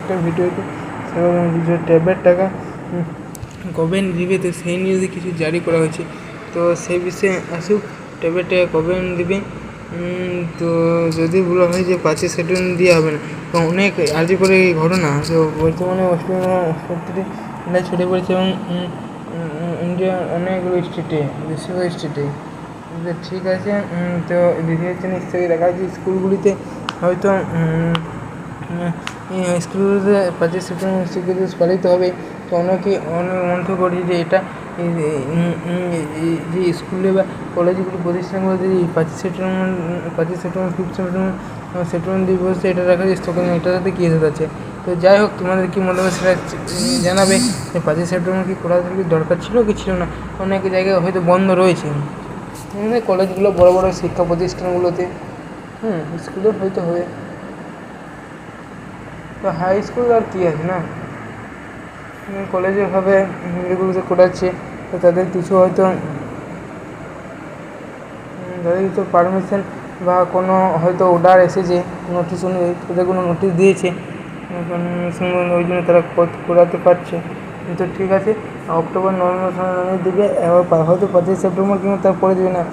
একটা ভিডিওতে যে ট্যাবের টাকা কবে দিবে, তো সেই নিউজে কিছু জারি করা হয়েছে। তো সেই বিষয়ে আসুক, ট্যাবের টাকা কবে দিবে। তো যদি বলা হয় যে 5ই সেপ্টেম্বর দেওয়া হবে না, তো অনেক আর্জি করে এই ঘটনা তো বর্তমানে ওয়েস্টবেঙ্গল সত্যি এটা ছড়িয়ে পড়েছে এবং ইন্ডিয়ার অনেকগুলো স্টেটে, বেশিরভাগ স্টেটে। ঠিক আছে, তো দ্বিতীয় নিশ্চয়ই দেখা যাচ্ছে স্কুলগুলিতে হয়তো স্কুলগুলিতে 5ই সেপ্টেম্বর শিক্ষা দিবস পালিত হবে। তো অনেকে মনে করি যে এটা যে স্কুলে বা কলেজগুলি প্রতিষ্ঠানগুলোতে এই 5ই সেপ্টেম্বর 5ই সেপ্টেম্বর দিবসে এটা রাখা যায়, তখন এটার সাথে কী এসে আছে। তো যাই হোক, তোমাদের কী মতামত সেটা জানাবে যে 5ই সেপ্টেম্বর কি করা দরকার ছিল কি ছিল না। অনেক জায়গায় হয়তো বন্ধ রয়েছে, কলেজগুলো বড় বড় শিক্ষা প্রতিষ্ঠানগুলোতে, স্কুলে হয়তো হবে, তো হাই স্কুল আর কী আছে না, কলেজে ভাবে এগুলোতে করাচ্ছে। তো তাদের কিছু হয়তো পারমিশন বা কোনো হয়তো অর্ডার এসেছে, নোটিশ অনুযায়ী তাদের কোনো নোটিশ দিয়েছে, ওই জন্য তারা করাতে পারছে। তো ঠিক আছে, অক্টোবর নভেম্বর দিবে, এবার হয়তো 5ই সেপ্টেম্বর কিন্তু তারপরে দেবে না,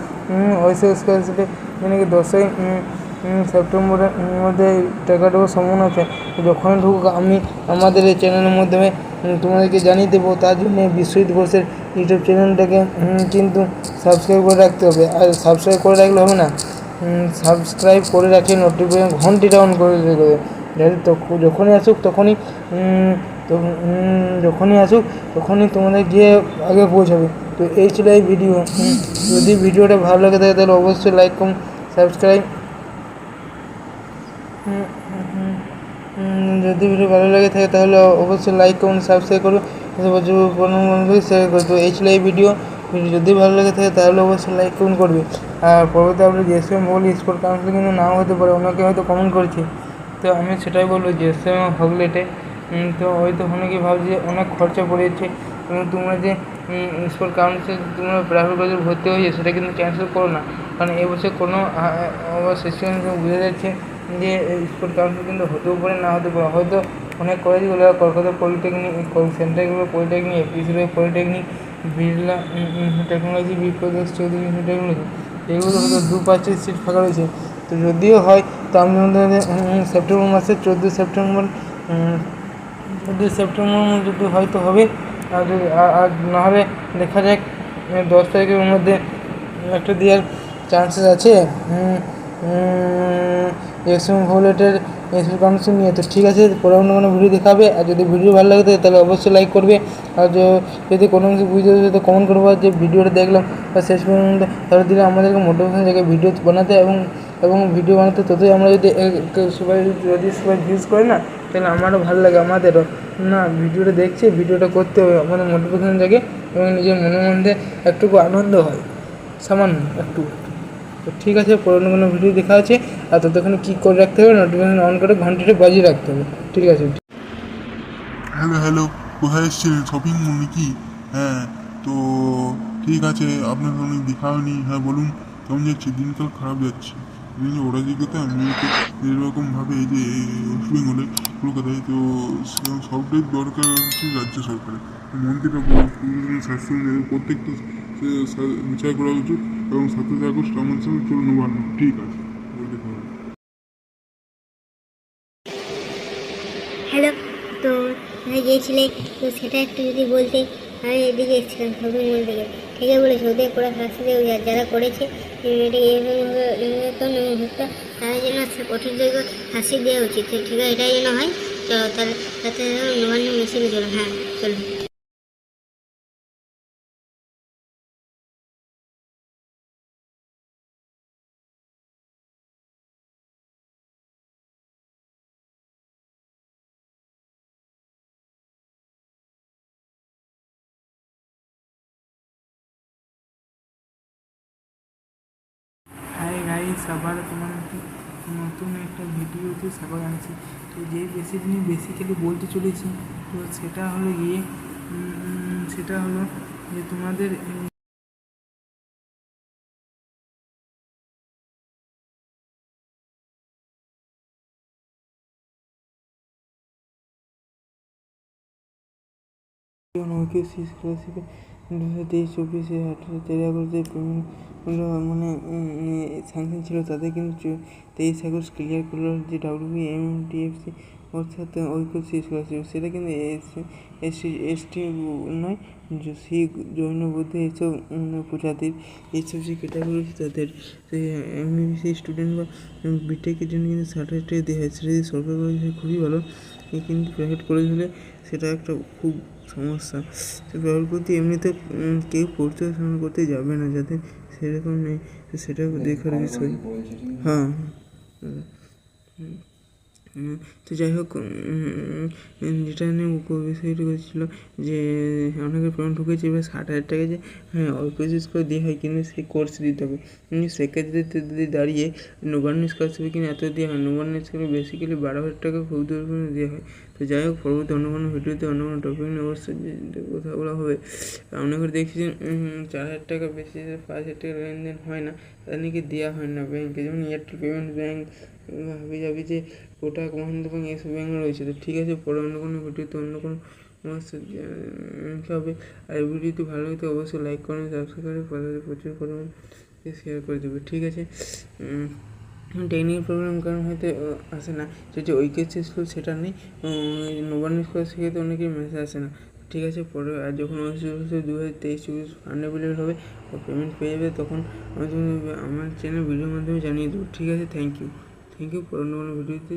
ওইসব স্কলারশিপে মানে কি 10ই সেপ্টেম্বরের মধ্যে টাকা দেওয়ার সম্ভাবনা আছে। যখনই ঢুকুক আমি আমাদের এই চ্যানেলের মাধ্যমে তোমাদেরকে জানিয়ে দেবো। তার জন্য বিশ্বজিৎ ঘোষের ইউটিউব চ্যানেলটাকে কিন্তু সাবস্ক্রাইব করে রাখতে হবে। আর সাবস্ক্রাইব করে রাখলে হবে না, সাবস্ক্রাইব করে রাখে নোটিফিকেশন ঘন্টিটা অন করে দেবে, যাতে যখনই আসুক তখনই তোমাদের গিয়ে আগে পৌঁছাবে। তো এই ছিল এই ভিডিও। যদি ভিডিওটা ভালো লাগে থাকে তাহলে অবশ্যই লাইক কমেন্ট সাবস্ক্রাইব, যদি ভিডিও ভালো লাগে থাকে তাহলে অবশ্যই লাইক কমেন্ট সাবস্ক্রাইব করবে, শেয়ার করবে। তো এই ছিল এই ভিডিও যদি ভালো লাগে থাকে তাহলে অবশ্যই লাইক কমেন্ট করবে। আর পরবর্তী আপনি জেএসএম বলি স্পোর্ট কাউন্সিল কিন্তু নাও হতে পারে, অনেকে হয়তো কমেন্ট করেছে, তো আমি সেটাই বলবো জেএসএম হগলেটে। তো হয়তো অনেকে ভাবছে অনেক খরচা পড়ে যাচ্ছে, এবং তোমরা যে স্পোর্ট কাউন্সিল তোমরা প্রাইভেট কলেজে ভর্তি হয়েছে সেটা কিন্তু ক্যান্সেল করো না, কারণ এবছর কোনো সেশন বোঝা যাচ্ছে যে স্পোর্ট কাউন্সিল কিন্তু হতেও পারে না হতে পারে। হয়তো অনেক কলেজগুলো কলকাতা পলিটেকনিক, সেন্ট্রালগুলো পলিটেকনিক, এপিসির polytechnic, Birla technology, Bipradesh Chowdhury technology, এগুলো হয়তো 2-5টি সিট ফাঁকা রয়েছে। তো যদিও হয় তো আমি সেপ্টেম্বর মাসের 14 সেপ্টেম্বর যদি হয়তো হবে, আর নাহলে দেখা যাক 10 তারিখের মধ্যে একটা দেওয়ার চান্সেস আছে এক্সএম ভোলেটের স্পোর্ট কাউন্সিল নিয়ে। তো ঠিক আছে, পরে অন্য কোনো ভিডিও দেখাবে। আর যদি ভিডিও ভালো লাগে তাহলে অবশ্যই লাইক করবে, আর যদি কোনো কিছু বুঝতে হবে তো কমেন্ট করবো যে ভিডিওটা দেখলাম বা শেষ পর্যন্ত, তাহলে দিলে আমাদেরকে মোটিভেশন জায়গায় ভিডিও বানাতে এবং ভিডিও বানাতে ততই আমরা যদি সবাই ভিউজ করে না, তাহলে আমারও ভালো লাগে, আমাদেরও না ভিডিওটা দেখছি, ভিডিওটা করতে হবে, আমাদের মোটিভেশন জাগে এবং নিজের মনের মধ্যে একটুকু আনন্দ হয়, সামান্য একটু। তো ঠিক আছে, পরে কোনো ভিডিও দেখা আছে। আর ততক্ষণে কী করে রাখতে হবে, নোটিফিকেশন অন করে ঘন্টাটা বাজিয়ে রাখতে হবে। ঠিক আছে। হ্যালো, কোথায় এসেছিলেন? শপিং মল নাকি? হ্যাঁ, তো ঠিক আছে, আপনার অনেক দেখা হয়নি। হ্যাঁ বলুন, কেমন যাচ্ছে? দিনকাল খারাপ যাচ্ছে। ওরা দিকে আমি তো এরকমভাবে এই যে ওয়েস্ট বেঙ্গলে কলকাতায় তো সবটাই দরকার হচ্ছে রাজ্য সরকারের মন্ত্রীরা স্বাস্থ্য প্রত্যেকটা বিচার করা উচিত, এবং 7ই আগস্ট আমার সঙ্গে চলে নবান্ন। ঠিক আছে, বলতে পারবো। হ্যালো, তো গিয়েছিলে, তো সেটা একটু যদি বলতে। আমি এদিকে এসেছিলাম শপিং মল থেকে, ঠিকই বলেছি, ওদের পুরো শাস্তি দেবে যারা করেছে এটাকে এইভাবে হুকটা, তারা যেন কঠিন থেকে শাস্তি দেওয়া উচিত। ঠিক আছে, এটাই যেন হয়। তো তাতে নবান্ন মেশিনে চলো। হ্যাঁ চলো। হাই গাইস, আবার তোমাদেরকে নতুন একটা ভিডিওতে স্বাগত জানাচ্ছি। তো যে বেসিক্যালি বলতে চলেছি, তো সেটা হলো যে তোমাদের ওকেসি স্কলারশিপে 2023-24 18 আগস্টে পেমেন্ট মানে স্যাংশন ছিল, তাদের কিন্তু 23 আগস্ট ক্লিয়ার করলো যে WBMTFC অর্থাৎ ঐক্যশ্রী স্কলারশিপ। সেটা কিন্তু এসটি নয়, শিখ, জৈন, বৌদ্ধ এইসব প্রজাতির এইসব যে ক্যাটাগরি তাদের এমবিবিএস স্টুডেন্ট বা বিটেকের জন্য কিন্তু 60,000 টাকা দেওয়া হয়। সেটা যদি সরকারি কলেজ হয় খুবই ভালো, কিন্তু প্রাইভেট কলেজ হলে সেটা একটা খুব সমস্যা। প্রাইভেট বলতে এমনিতে কেউ পড়তে পড়াশোনা করতে যাবে না, যাদের সেরকম নেই, তো সেটাও দেখার বিষয়। হ্যাঁ, তো যাই হোক, যেটা নিয়ে বিষয়টা হচ্ছিল যে অনেকের পেমেন্ট ঢুকেছে, এবার 60,000 টাকা যে হ্যাঁ ঐক্যশ্রী করে দেওয়া হয়, কিন্তু সেই কোর্স দিতে হবে। সেক্ষেত্রে যদি দাঁড়িয়ে নবান্ন স্কলারশিপে কিন্তু এত দেওয়া হয়, নবান্ন স্কলারশিপে বেসিক্যালি 12,000 টাকা খুব দূর দেওয়া হয়। তো যাই হোক, পরবর্তী অন্য কোনো ভিডিওতে অন্য কোনো টপিক নিয়ে অবশ্যই কথা বলা হবে। অনেকের দেখছি যে 4,000 টাকা বেশি 5,000 টাকা লেনদেন হয় না, তাদেরকে দেওয়া হয় না ব্যাংকে, যেমন এয়ারটেল পেমেন্ট ব্যাঙ্ক, ভাবি যাবি যে কোটাক মহিন্দ্রা ব্যাঙ্ক এইসব ব্যাঙ্ক রয়েছে। তো ঠিক আছে, পরে অন্য কোনো ভিডিওতে অন্য কোনো হবে। আর এই ভিডিওটি ভালো লাগলে অবশ্যই লাইক করুন, সাবস্ক্রাইব করে পাশে প্রচুর পরিমাণ শেয়ার করে দেবে। ঠিক আছে, টেকনিক্যাল প্রবলেম কারণ হয়তো আসে না, যেটা ঐক্যশ্রী স্কুল সেটা নেই, নবান্ন স্কুল সেক্ষেত্রে অনেকেই মেসেজ আসে না। ঠিক আছে, পরে আর যখন 2023-24 ফান্ড অ্যাভেলেবল হবে বা পেমেন্ট পেয়ে যাবে, তখন আমার চ্যানেল ভিডিওর মাধ্যমে জানিয়ে দেবো। ঠিক আছে, থ্যাংক ইউ। পরে অন্য কোনো ভিডিওতে